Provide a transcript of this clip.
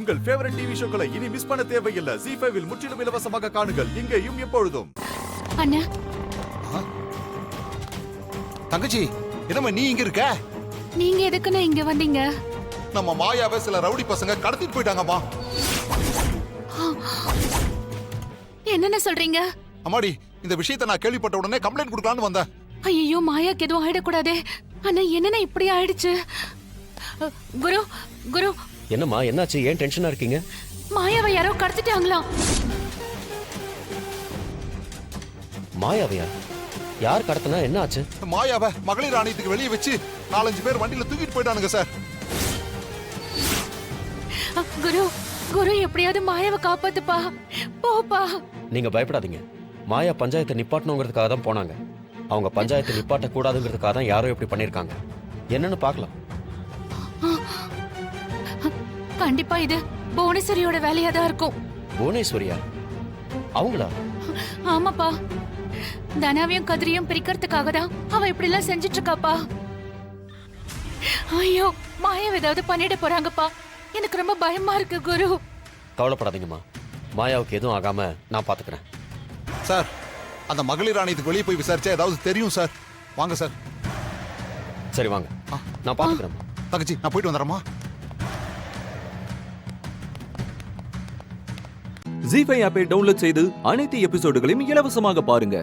உங்கள் favourite TV ஷோக்களை இனி miss பண்ண தேவையில்லை. ZEE5 இல் முற்றிலும் இலவசமாக காணுங்கள், இங்கேயும் எப்பொழுதும். அண்ணா, தங்கச்சி, என்னம்மா நீ இங்க இருக்க? நீங்க எதுக்குன்னு இங்க வந்தீங்க? நம்ம மாயாவை சில ரவுடி பசங்க கடத்திட்டு போயிட்டாங்கம்மா. என்னென்ன சொல்றீங்க? அம்மாடி, இந்த விஷயத்தை நான் கேள்விப்பட்ட உடனே கம்ப்ளைண்ட் கொடுக்கலான்னு வந்தேன். ஐயோ, மாயாக்கு எதுவும் ஆயிடக்கூடாதே. அண்ணா, என்னென்ன இப்படி ஆயிடுச்சு? குரு குரு, என்னம்மா, என்னாச்சு? ஏன் டென்ஷனா இருக்கீங்க? மாயாவை யாரோ கடத்திட்டாங்களாம். மாயாவையா? யார் கடத்தினா? என்ன ஆச்சு? மாயாவை மகளிர் ஆணையத்துக்கு வெளியே வச்சு 4-5 பேர் வண்டியில தூக்கிட்டு போயிட்டானுங்க சார். குரு குரு, எப்படியாவது மாயாவை காப்பாத்துப்பா, போப்பா. நீங்க பயப்படாதீங்க. மாயா பஞ்சாயத்தை நிப்பாட்டணுங்கிறதுக்காக தான் போனாங்க. அவங்க பஞ்சாயத்தை நிப்பாட்ட கூடாதுங்கிறதுக்காக தான் யாரோ இப்படி பண்ணிருக்காங்க. என்னன்னு பார்க்கலாம். கண்டிப்பா இது புவனேஸ்வரியோட வேலையா தான் இருக்கும். புவனேஸ்வரியா? அவங்களா? ஆமாப்பா, தனாவையும் கதிரியும் பிரிக்கிறதுக்காக தான் அவ இப்படி எல்லாம் செஞ்சிட்டு இருக்காப்பா. ஐயோ, மாயாவை ஏதாவது பண்ணிட போறாங்கப்பா. எனக்கு ரொம்ப பயமா இருக்கு குரு. கவலைப்படாதீங்கம்மா, மாயாவுக்கு எதுவும் ஆகாம நான் பாத்துக்கிறேன். சார், அந்த மகளிர் ஆணையத்துக்கு வெளியே போய் விசாரிச்சா ஏதாவது தெரியும் சார். வாங்க சார். சரி வாங்க, நான் பாத்துக்கிறேன். தங்கச்சி, நான் போயிட்டு வந்துடுறேம்மா. ZEE5 ஆப்பை டவுன்லோட் செய்து அனைத்து எபிசோடுகளையும் இலவசமாக பாருங்க.